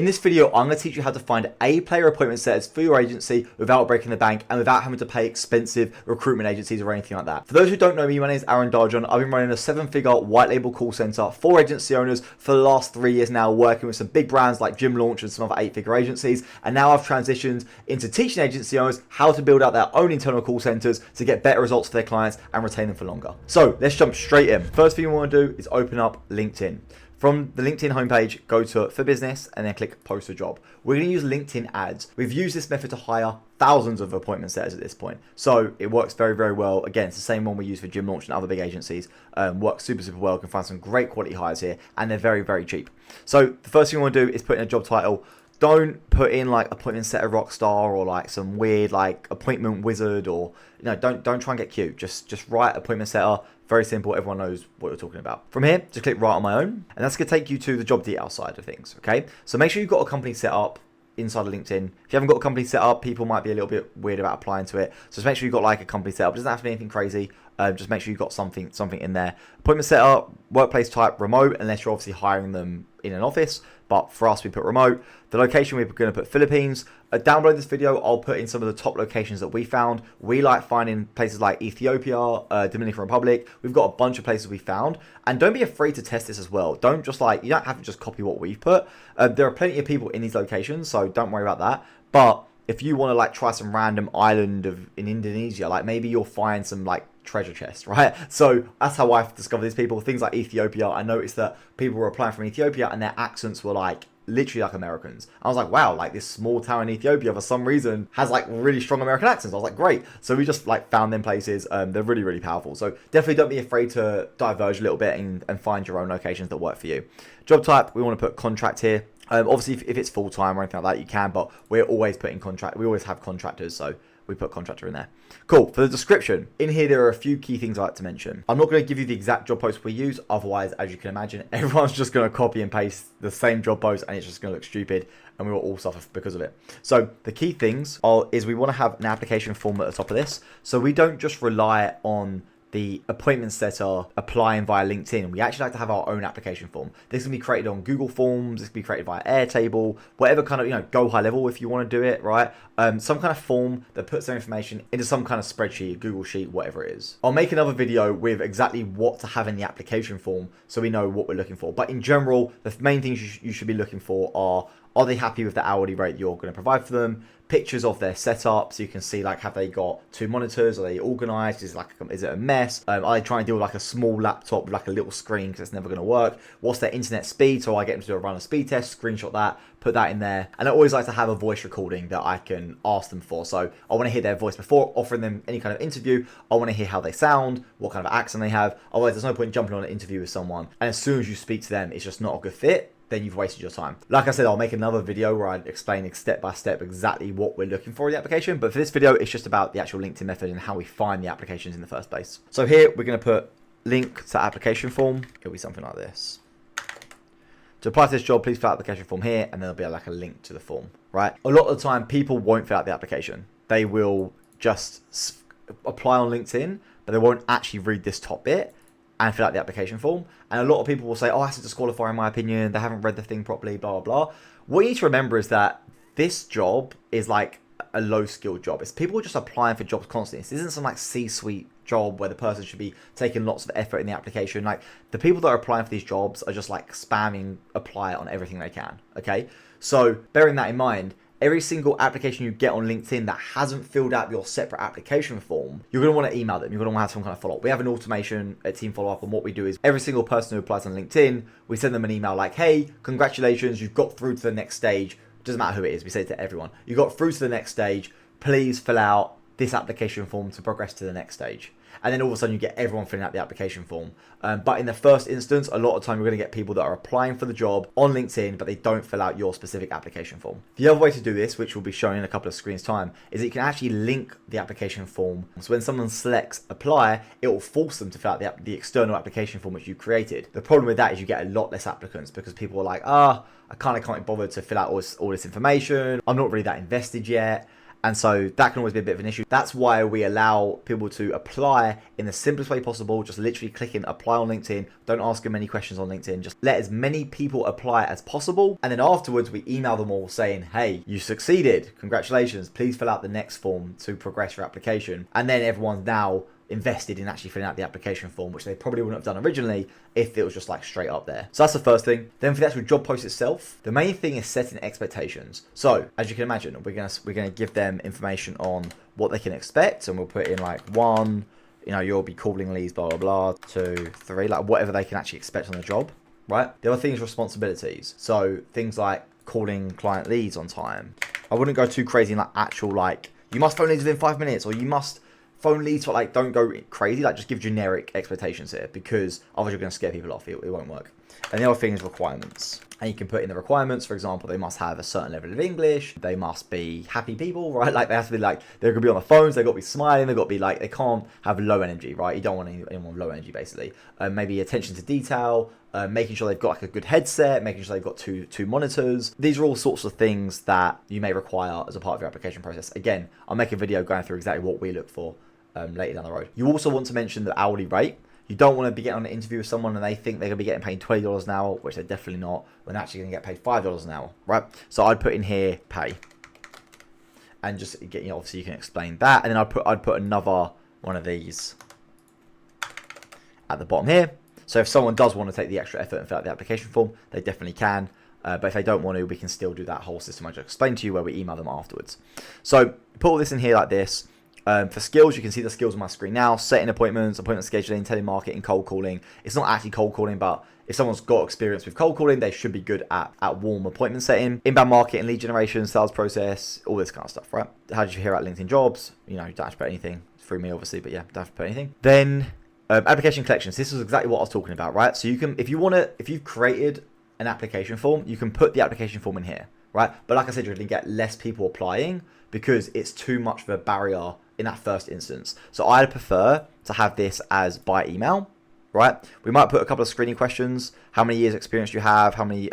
In this video, I'm going to teach you how to find A-player appointment setters for your agency without breaking the bank and without having to pay expensive recruitment agencies or anything like that. For those who don't know me, my name is Aaron Darjon. I've been running a 7-figure white label call center for agency owners for the last 3 years now, working with some big brands like Gym Launch and some other 8-figure agencies. And now I've transitioned into teaching agency owners how to build out their own internal call centers to get better results for their clients and retain them for longer. So let's jump straight in. First thing you want to do is open up LinkedIn. From the LinkedIn homepage, go to For Business and then click Post a Job. We're going to use LinkedIn ads. We've used this method to hire thousands of appointment setters at this point. So it works very, very well. Again, it's the same one we use for Gym Launch and other big agencies. Works super, super well. You can find some great quality hires here and they're very, very cheap. So the first thing you want to do is put in a job title. Don't put in like appointment setter rockstar or like some weird like appointment wizard or, you know, don't try and get cute. Just write appointment setter. Very simple. Everyone knows what you're talking about. From here, just click write on my own. And that's going to take you to the job detail side of things. Okay. So make sure you've got a company set up inside of LinkedIn. If you haven't got a company set up, people might be a little bit weird about applying to it. So just make sure you've got like a company set up. It doesn't have to be anything crazy. Just make sure you've got something in there. Appointment setter, workplace type, remote, unless you're obviously hiring them in an office. But for us, we put remote. The location, we're going to put Philippines. Down below this video, I'll put in some of the top locations that we found. We like finding places like Ethiopia, Dominican Republic. We've got a bunch of places we found. And don't be afraid to test this as well. Don't just like, you don't have to just copy what we've put. There are plenty of people in these locations, so don't worry about that. But if you want to like try some random island in Indonesia, like maybe you'll find some like treasure chest, right? So that's how I've discovered these people. Things like Ethiopia, I noticed that people were applying from Ethiopia and their accents were like literally like Americans. I was like, wow, like this small town in Ethiopia for some reason has like really strong American accents. I was like, great. So we just like found them places. They're really, really powerful. So definitely don't be afraid to diverge a little bit and find your own locations that work for you. Job type, we want to put contract here. Obviously, if it's full-time or anything like that, you can, but we're always putting contract. We always have contractors, so we put contractor in there. Cool. For the description, in here, there are a few key things I like to mention. I'm not going to give you the exact job post we use. Otherwise, as you can imagine, everyone's just going to copy and paste the same job post and it's just going to look stupid and we will all suffer because of it. So the key things is we want to have an application form at the top of this. So we don't just rely on the appointment setter applying via LinkedIn. We actually like to have our own application form. This can be created on Google Forms. This can be created via Airtable, whatever kind of, you know, go high level if you want to do it, right? Some kind of form that puts their information into some kind of spreadsheet, Google Sheet, whatever it is. I'll make another video with exactly what to have in the application form so we know what we're looking for. But in general, the main things you should be looking for are they happy with the hourly rate you're going to provide for them? Pictures of their setup so you can see like have they got 2 monitors, are they organized, is it a mess, are they trying to deal with like a small laptop with like a little screen because it's never going to work, what's their internet speed, so I get them to do a run a speed test, screenshot that, put that in there. And I always like to have a voice recording that I can ask them for, so I want to hear their voice before offering them any kind of interview. I want to hear how they sound, what kind of accent they have. Otherwise there's no point jumping on an interview with someone and as soon as you speak to them it's just not a good fit, then you've wasted your time. Like I said, I'll make another video where I explain step by step exactly what we're looking for in the application. But for this video, it's just about the actual LinkedIn method and how we find the applications in the first place. So here we're going to put link to application form. It'll be something like this. To apply to this job, please fill out the application form here, and there'll be like a link to the form, right? A lot of the time, people won't fill out the application. They will just apply on LinkedIn, but they won't actually read this top bit and fill out the application form. And a lot of people will say, oh, that's a disqualifier in my opinion. They haven't read the thing properly, blah, blah, blah. What you need to remember is that this job is like a low-skilled job. It's people just applying for jobs constantly. This isn't some like C-suite job where the person should be taking lots of effort in the application. Like the people that are applying for these jobs are just like spamming apply on everything they can, okay? So bearing that in mind, every single application you get on LinkedIn that hasn't filled out your separate application form, you're going to want to email them. You're going to want to have some kind of follow-up. We have an automation at Team Follow-Up, and what we do is every single person who applies on LinkedIn, we send them an email like, hey, congratulations, you've got through to the next stage. Doesn't matter who it is. We say it to everyone. You got through to the next stage. Please fill out this application form to progress to the next stage. And then all of a sudden you get everyone filling out the application form. But in the first instance, a lot of time you're going to get people that are applying for the job on LinkedIn, but they don't fill out your specific application form. The other way to do this, which will be shown in a couple of screens time, is that you can actually link the application form. So when someone selects apply, it will force them to fill out the external application form which you created. The problem with that is you get a lot less applicants because people are like, I kind of can't be bothered to fill out all this information. I'm not really that invested yet. And so that can always be a bit of an issue. That's why we allow people to apply in the simplest way possible. Just literally clicking apply on LinkedIn. Don't ask them any questions on LinkedIn. Just let as many people apply as possible. And then afterwards, we email them all saying, hey, you succeeded. Congratulations. Please fill out the next form to progress your application. And then everyone's now invested in actually filling out the application form, which they probably wouldn't have done originally if it was just like straight up there. So that's the first thing. Then for the actual job post itself, the main thing is setting expectations. So as you can imagine, we're gonna give them information on what they can expect, and we'll put in like 1, you know, you'll be calling leads, blah blah blah, 2, 3, like whatever they can actually expect on the job, right? The other thing is responsibilities. So things like calling client leads on time. I wouldn't go too crazy in like actual like you must phone leads within 5 minutes, or you must phone leads for like, don't go crazy, like just give generic expectations here, because otherwise you're going to scare people off. It won't work. And the other thing is requirements. And you can put in the requirements, for example, they must have a certain level of English, they must be happy people, right? Like they have to be like, they're going to be on the phones, they've got to be smiling, they've got to be like, they can't have low energy, right? You don't want anyone with low energy, basically. Maybe attention to detail, making sure they've got like a good headset, making sure they've got two monitors. These are all sorts of things that you may require as a part of your application process. Again, I'll make a video going through exactly what we look for later down the road. You also want to mention the hourly rate. You don't want to be getting on an interview with someone and they think they're going to be getting paid $20 an hour, which they're definitely not, when they're actually going to get paid $5 an hour, right? So I'd put in here pay, and just get, you know, obviously you can explain that, and then I'd put another one of these at the bottom here. So if someone does want to take the extra effort and fill out the application form, they definitely can. But if they don't want to, we can still do that whole system I just explained to you, where we email them afterwards. So put all this in here like this. For skills, you can see the skills on my screen now. Setting appointments, appointment scheduling, telemarketing, cold calling. It's not actually cold calling, but if someone's got experience with cold calling, they should be good at warm appointment setting. Inbound marketing, lead generation, sales process, all this kind of stuff, right? How did you hear about LinkedIn jobs? You know, you don't have to put anything. It's through me, obviously, but yeah, don't have to put anything. Then application collections. This is exactly what I was talking about, right? So you can, if you've created an application form, you can put the application form in here, right? But like I said, you're going to get less people applying because it's too much of a barrier in that first instance. So I'd prefer to have this as by email, right? We might put a couple of screening questions. How many years experience you have? How many,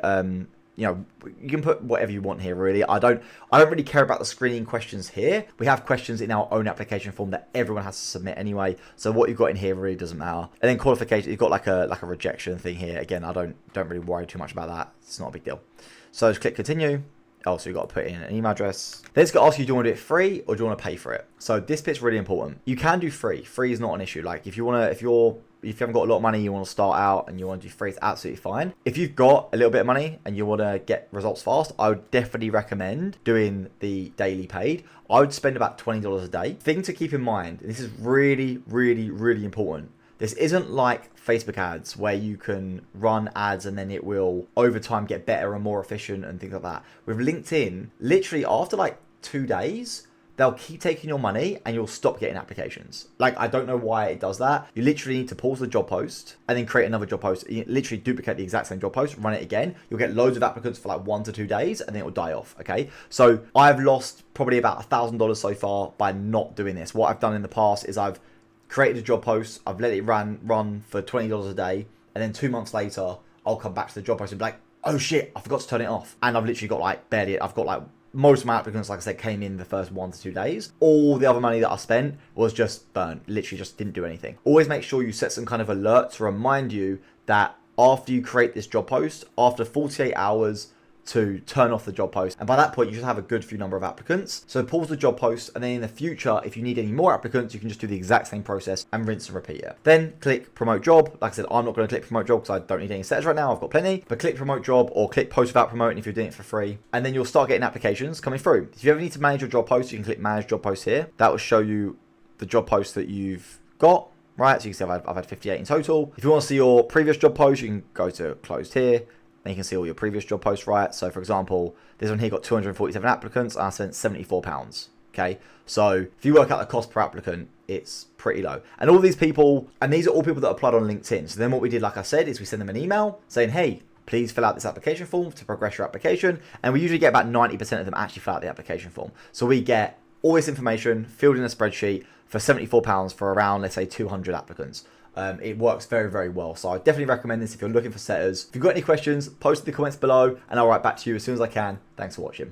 you know, you can put whatever you want here, really. I don't really care about the screening questions here. We have questions in our own application form that everyone has to submit anyway. So what you've got in here really doesn't matter. And then qualification, you've got like a rejection thing here. Again, I don't really worry too much about that. It's not a big deal. So just click continue. Also, you've got to put in an email address. Then it's going to ask you, do you want to do it free or do you want to pay for it? So this bit's really important. You can do free. Free is not an issue. Like if you haven't got a lot of money, you want to start out and you want to do free, it's absolutely fine. If you've got a little bit of money and you want to get results fast, I would definitely recommend doing the daily paid. I would spend about $20 a day. Thing to keep in mind, and this is really, really, really important. This isn't like Facebook ads where you can run ads and then it will over time get better and more efficient and things like that. With LinkedIn, literally after like 2 days, they'll keep taking your money and you'll stop getting applications. Like, I don't know why it does that. You literally need to pause the job post and then create another job post. You literally duplicate the exact same job post, run it again. You'll get loads of applicants for like 1 to 2 days and then it will die off, okay? So I've lost probably about $1,000 so far by not doing this. What I've done in the past is I've created a job post, I've let it run for $20 a day, and then 2 months later, I'll come back to the job post and be like, oh shit, I forgot to turn it off. And I've literally got like most of my applicants, like I said, came in the first 1 to 2 days. All the other money that I spent was just burnt, literally just didn't do anything. Always make sure you set some kind of alert to remind you that after you create this job post, after 48 hours, to turn off the job post, and by that point you should have a good few number of applicants. So pause the job post, and then in the future, if you need any more applicants, you can just do the exact same process and rinse and repeat it. Then click promote job. Like I said, I'm not going to click promote job because I don't need any setters right now, I've got plenty, but click promote job or click post without promoting if you're doing it for free, and then you'll start getting applications coming through. If you ever need to manage your job post, you can click manage job post here. That will show you the job posts that you've got, right? So you can see I've had 58 in total. If you want to see your previous job post, you can go to closed here. And you can see all your previous job posts, right? So for example, this one here got 247 applicants and I spent £74. Okay. So if you work out the cost per applicant, it's pretty low. And all these people, and these are all people that applied on LinkedIn. So then what we did, like I said, is we send them an email saying, hey, please fill out this application form to progress your application. And we usually get about 90% of them actually fill out the application form. So we get all this information filled in a spreadsheet for £74 for around, let's say, 200 applicants. It works very, very well. So I definitely recommend this if you're looking for setters. If you've got any questions, post in the comments below and I'll write back to you as soon as I can. Thanks for watching.